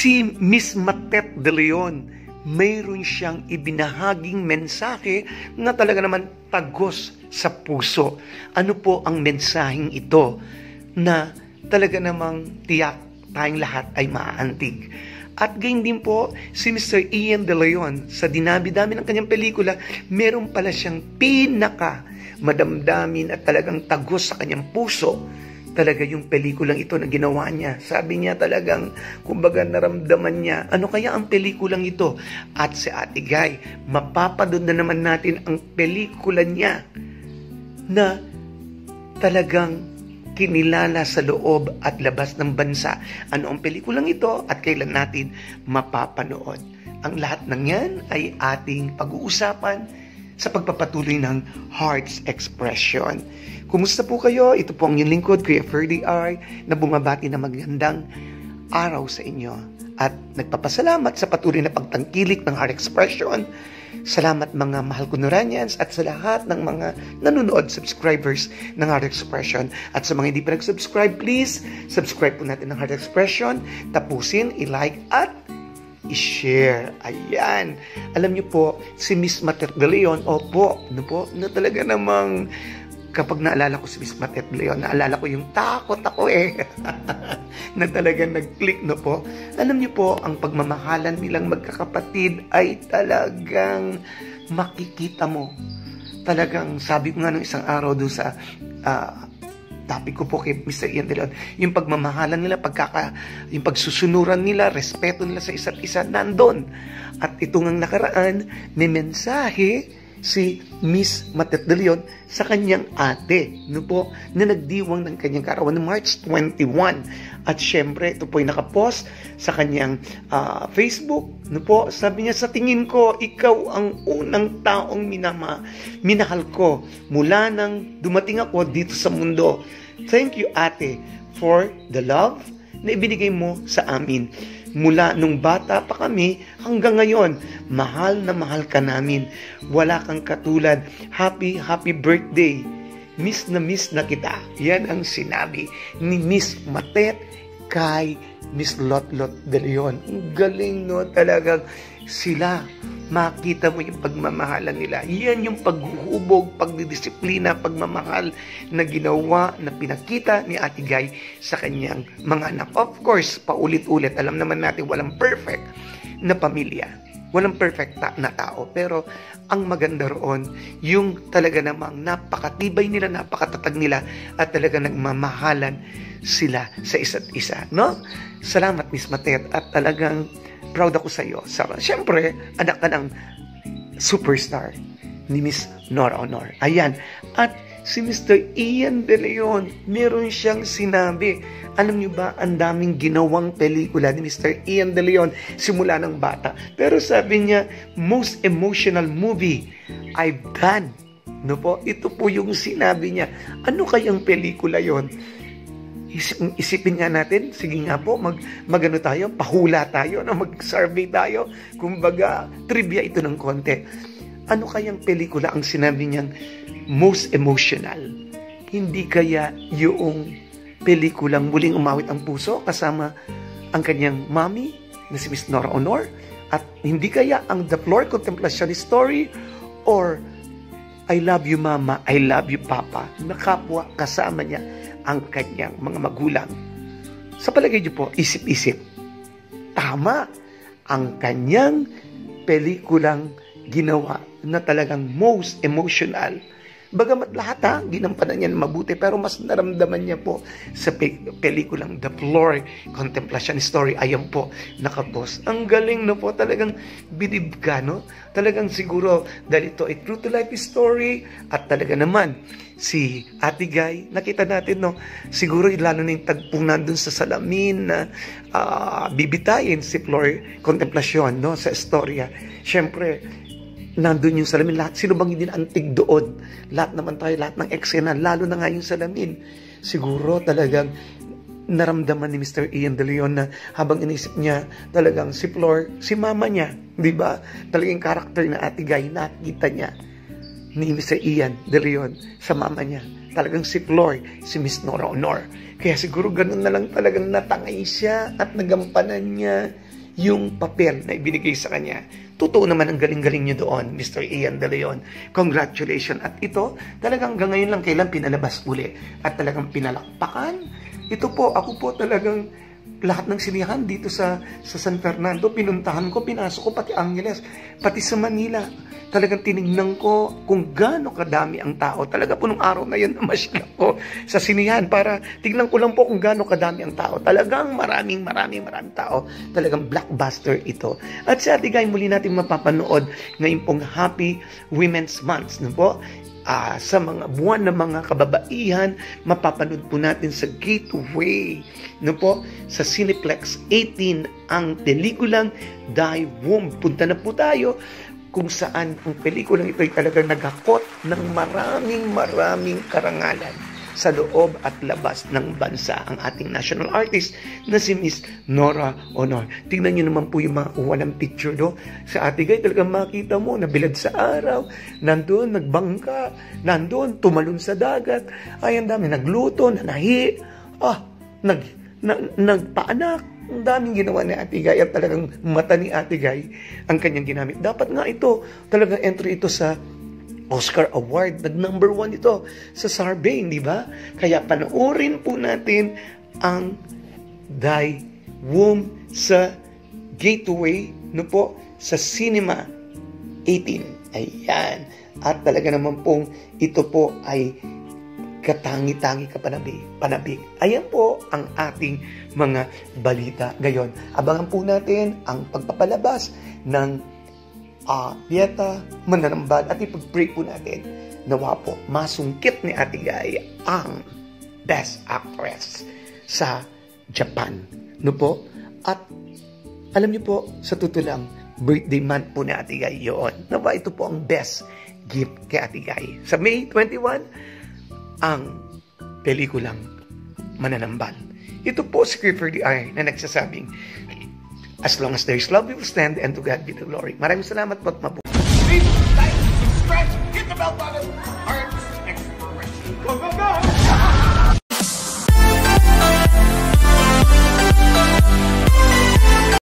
Si Miss Matet de Leon, mayroon siyang ibinahaging mensahe na talaga naman tagos sa puso. Ano po ang mensaheng ito na talaga namang tiyak tayong lahat ay maaantig? At gayon din po, si Mr. Ian De Leon, sa dinabi-dami ng kanyang pelikula, meron pala siyang pinaka madamdamin at talagang tagos sa kanyang puso. Talaga yung pelikulang ito na ginawa niya. Sabi niya talagang, kumbaga naramdaman niya, ano kaya ang pelikulang ito? At si Ate Guy, mapapanood na naman natin ang pelikula niya na talagang kinilala sa loob at labas ng bansa. Ano ang pelikulang ito at kailan natin mapapanood? Ang lahat ng yan ay ating pag-uusapan sa pagpapatuloy ng Heart's Expression. Kumusta po kayo? Ito po ang inyong lingkod, Kuya Ferdy R, na bumabati na magandang araw sa inyo. At nagpapasalamat sa patuloy na pagtangkilik ng Heart Expression. Salamat mga mahal ko Noranians at sa lahat ng mga nanonood, subscribers ng Heart Expression. At sa mga hindi pa nag-subscribe, please, subscribe po natin ng Heart Expression. Tapusin, i-like at i-share. Ayan. Alam niyo po, si Miss Matet de Leon, na talaga namang kapag naalala ko si Miss Matet de Leon, naalala ko yung takot ako na talagang nag-click po. Alam niyo po, ang pagmamahalan nilang magkakapatid ay talagang makikita mo. Talagang sabi ko nga nung isang araw doon sa topic ko po kay Mr. Ian De Leon, yung pagmamahalan nila, yung pagsusunuran nila, respeto nila sa isa't isa, nandun. At itong ang nakaraan, may mensahe si Miss Matet de Leon sa kanyang ate, na nagdiwang ng kanyang karawan ng March 21. At syempre, ito po ay nakapost sa kanyang Facebook, sabi niya, sa tingin ko, ikaw ang unang taong minahal ko mula nang dumating ako dito sa mundo. Thank you, ate, for the love na ibinigay mo sa amin. Mula nung bata pa kami hanggang ngayon, mahal ka namin. Wala kang katulad. Happy birthday. Miss na kita. Yan ang sinabi ni Miss Matet kay Miss Lotlot de Leon. Ang galing, talagang sila. Makita mo yung pagmamahalan nila. Yan yung paghuhubog, pagdidisiplina, pagmamahal na ginawa, na pinakita ni Ate Guy sa kanyang mga anak. Of course, paulit-ulit, alam naman natin walang perfect na pamilya. Walang perfect na tao. Pero ang maganda roon, yung talaga namang napakatibay nila, napakatatag nila, at talaga nagmamahalan sila sa isa't isa. No? Salamat, Miss Matet, at talagang proud ako sa iyo. Siyempre, anak ka ng superstar ni Miss Nora Honor. Ayan. At si Mr. Ian De Leon, meron siyang sinabi. Alam niyo ba, ang daming ginawang pelikula ni Mr. Ian De Leon simula ng bata. Pero sabi niya, most emotional movie I've done. Ito po yung sinabi niya. Ano kayang pelikula yon? Isipin nga natin, sige nga po, magano tayo, pahula tayo, mag-survey tayo. Kumbaga, trivia ito ng konti. Ano kayang pelikula ang sinabi niyang most emotional? Hindi kaya yung pelikulang Muling Umawit ang Puso kasama ang kanyang mommy na si Miss Nora Honor? At hindi kaya ang The Floor Contemplation Story or I Love You Mama, I Love You Papa na kapwa kasama niya ang kanyang mga magulang? Sa palagay niyo po, isip-isip, tama ang kanyang pelikulang ginawa na talagang most emotional. Bagamat lahat ginampanan niya na mabuti, pero mas naramdaman niya po sa pelikulang The Floor Contemplation Story. Ayan po, nakapost. Ang galing po, talagang bilib ka, Talagang siguro, dahil ito ay true to life story, at talaga naman, si Ate Guy, nakita natin, siguro lalo na yung tagpong nandun sa salamin na bibitayin si Floor Contemplation, sa istorya. Siyempre, nandun yung salamin, lahat, sino bang hindi naantig doon? Lahat naman tayo, lahat ng eksena, lalo na nga yung salamin. Siguro talagang naramdaman ni Mr. Ian De Leon na habang inisip niya talagang si Flor, si mama niya, di ba? Talagang karakter na Ate Guy, nakita niya ni Mr. Ian De Leon sa mama niya. Talagang si Flor, si Miss Nora Honor. Kaya siguro ganun na lang talagang natangay siya at nagampanan niya yung papel na ibinigay sa kanya. Totoo naman ang galing-galing niyo doon, Mr. Ian De Leon. Congratulations. At ito, talagang hanggang ngayon lang kailan pinalabas uli. At talagang pinalakpakan. Ito po, ako po talagang lahat ng sinihan dito sa San Fernando, pinuntahan ko, pinasok ko, pati Angeles, pati sa Manila. Talagang tinignan ko kung gaano kadami ang tao. Talaga po nung araw na yun, namasyal ako sa sinihan para tignan ko lang po kung gaano kadami ang tao. Talagang maraming tao. Talagang blockbuster ito. At sa Ate Guy, muli natin mapapanood ngayon pong Happy Women's Month. No po? Sa mga buwan ng mga kababaihan, mapapanood po natin sa Gateway, no po, sa Cineplex 18 ang pelikulang Die Womb. Punta na po tayo kung saan ang pelikulang ito ay talagang naghakot ng maraming karangalan sa loob at labas ng bansa ang ating national artist na si Miss Nora Honor. Tingnan nyo naman po yung mga walang picture do. Sa Ate Guy, talagang makita mo, nabilad sa araw, nandun, nagbangka, nandun, tumalon sa dagat, ay ang dami, nagluto, nanahi, nagpaanak. Ang daming ginawa ni Ate Guy at talagang mata ni Ate Guy ang kanyang ginamit. Dapat nga ito, talagang entry ito sa Oscar Award. Nag-number 1 ito sa Sarbanes, di ba? Kaya panoorin po natin ang Die Womb sa Gateway, no po, sa Cinema 18. Ayan. At talaga naman pong ito po ay katangi-tangi panabig. Ayan po ang ating mga balita ngayon. Abangan po natin ang pagpapalabas ng Pieta Mananambal at ipag-pray po natin nawa po masungkit ni Ate Guy ang Best Actress sa Japan. No po? At alam niyo po, sa tutulang birthday month po ni Ate Guy yun. Nawa ito po ang best gift kay Ate Guy. Sa May 21, ang pelikulang Mananambal. Ito po si Clifford D.R. na nagsasabing, as long as there is love, we will stand, and to God be the glory. Maraming salamat po at mabuhay.